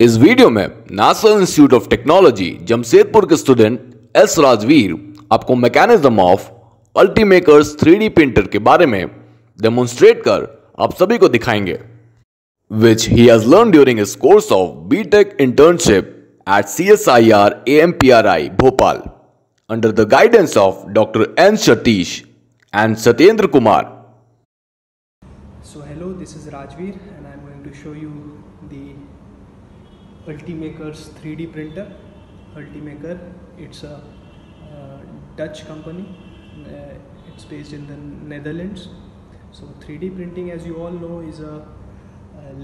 इस वीडियो में national institute of technology Jamshedpur के स्टूडेंट एस राजवीर आपको मैकेनिज्म ऑफ अल्टीमेकर्स 3D प्रिंटर के बारे में डेमोन्स्ट्रेट कर आप सभी को दिखाएंगे, which he has learned during his course of B.Tech internship at CSIR-AMPRI Bhopal under the guidance of Dr. N. Satish and Satyendra Kumar. So hello, this is Rajveer and I am going to show you the Ultimaker's 3D printer. Ultimaker, it's a Dutch company. It's based in the Netherlands. So 3D printing, as you all know, is a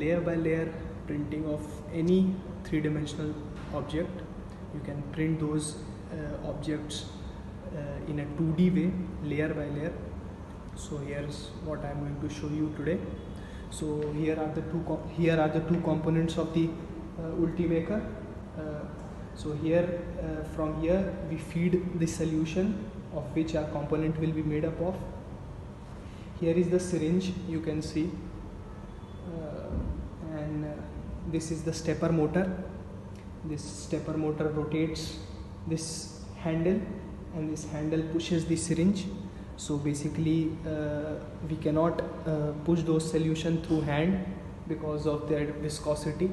layer by layer printing of any three-dimensional object. You can print those objects in a 2D way, layer by layer. So here's what I'm going to show you today. So here are the two components of the Ultimaker. So here from here we feed the solution of which our component will be made up of. Here is the syringe, you can see, and this is the stepper motor. This stepper motor rotates this handle and this handle pushes the syringe. So basically we cannot push those solution through hand because of their viscosity.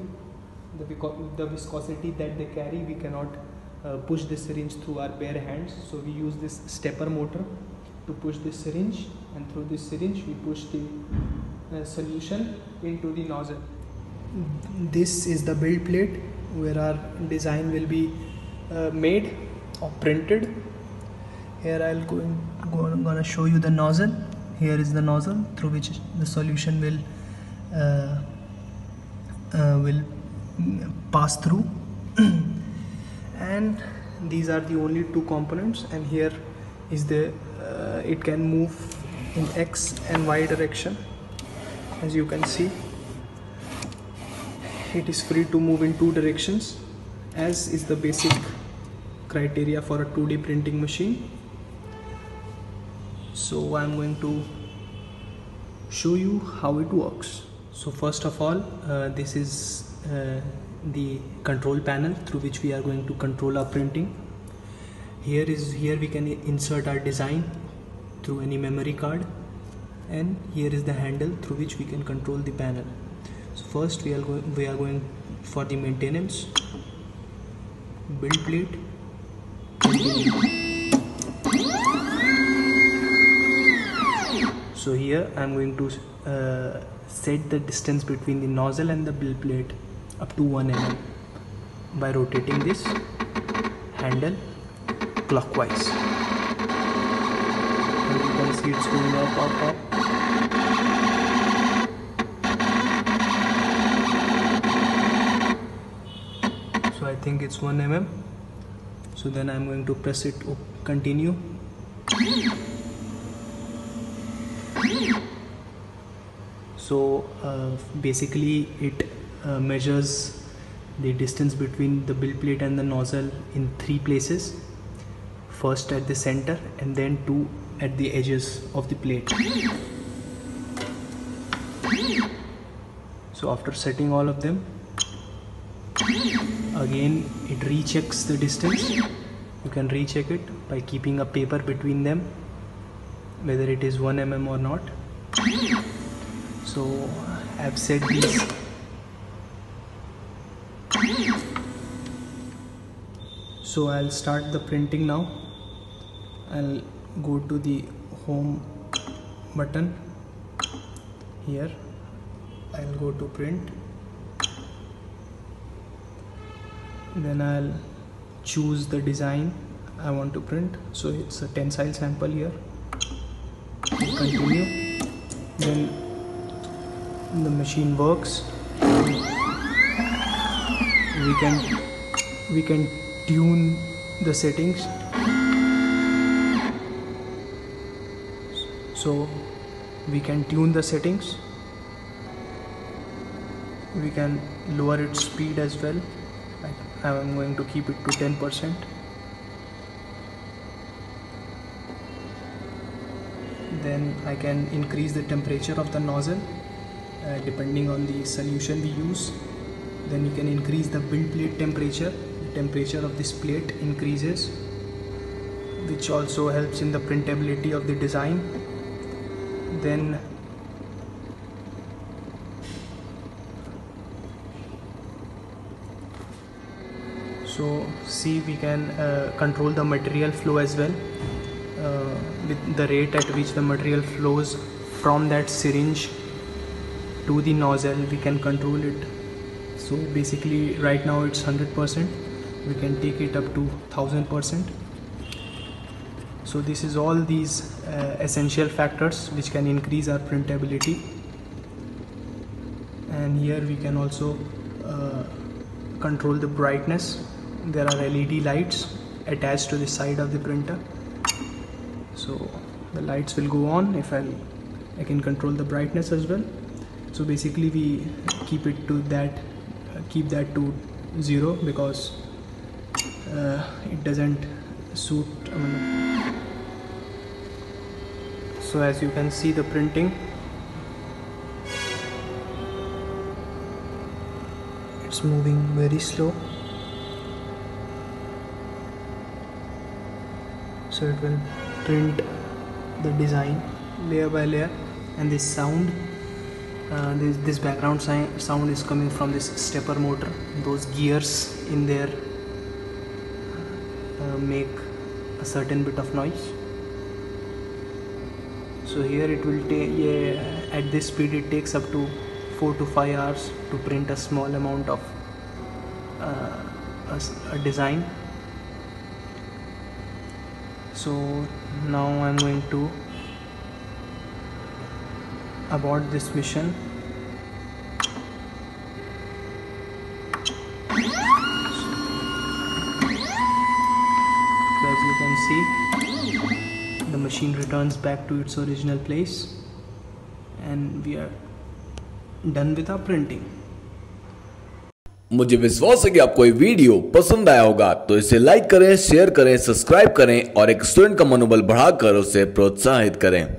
The viscosity that they carry, we cannot push the syringe through our bare hands. So we use this stepper motor to push the syringe, and through this syringe we push the solution into the nozzle. This is the build plate where our design will be made or printed. Here I'm gonna show you the nozzle. Here is the nozzle through which the solution will pass through, and these are the only two components. And here is the it can move in X and Y direction. As you can see, it is free to move in two directions, as is the basic criteria for a 2D printing machine. So I'm going to show you how it works. So first of all, this is the control panel through which we are going to control our printing. Here we can insert our design through any memory card, and here is the handle through which we can control the panel. So first we are going for the maintenance, build plate, so here I am going to set the distance between the nozzle and the build plate up to 1 mm by rotating this handle clockwise. And you can see it's going up. So I think it's 1 mm. So then I'm going to press it to continue. So basically it measures the distance between the build plate and the nozzle in 3 places. First at the center and then 2 at the edges of the plate. So after setting all of them, again it rechecks the distance. You can recheck it by keeping a paper between them, whether it is 1 mm or not. So I've set these. So I'll start the printing now. I'll go to the home button. Here I'll go to print. Then I'll choose the design I want to print. So it's a tensile sample here. Continue. Then the machine works. We can tune the settings. So we can tune the settings. We can lower its speed as well. I'm going to keep it to 10%. Then I can increase the temperature of the nozzle depending on the solution we use. then you can increase the build plate temperature. The temperature of this plate increases, which also helps in the printability of the design. Then so see, we can control the material flow as well, with the rate at which the material flows from that syringe to the nozzle. We can control it. So basically right now it's 100%, we can take it up to 1000%. So this is all these essential factors which can increase our printability. And here we can also control the brightness. There are LED lights attached to the side of the printer, so the lights will go on. If I can control the brightness as well. So basically we keep it to that, keep that to 0, because it doesn't suit. So as you can see, the printing, it's moving very slow, so it will print the design layer by layer. And this sound, this background sound is coming from this stepper motor. Those gears in there make a certain bit of noise. So here it will take, at this speed it takes up to 4 to 5 hours to print a small amount of a design. So now I'm going to abort this mission. So as you can see, the machine returns back to its original place, and we are done with our printing. मुझे विश्वास है कि आपको ये video पसंद आया होगा, तो इसे लाइक करें, शेयर करें, सब्सक्राइब करें और एक स्टूडेंट का मनोबल बढ़ाकर उसे प्रोत्साहित करें।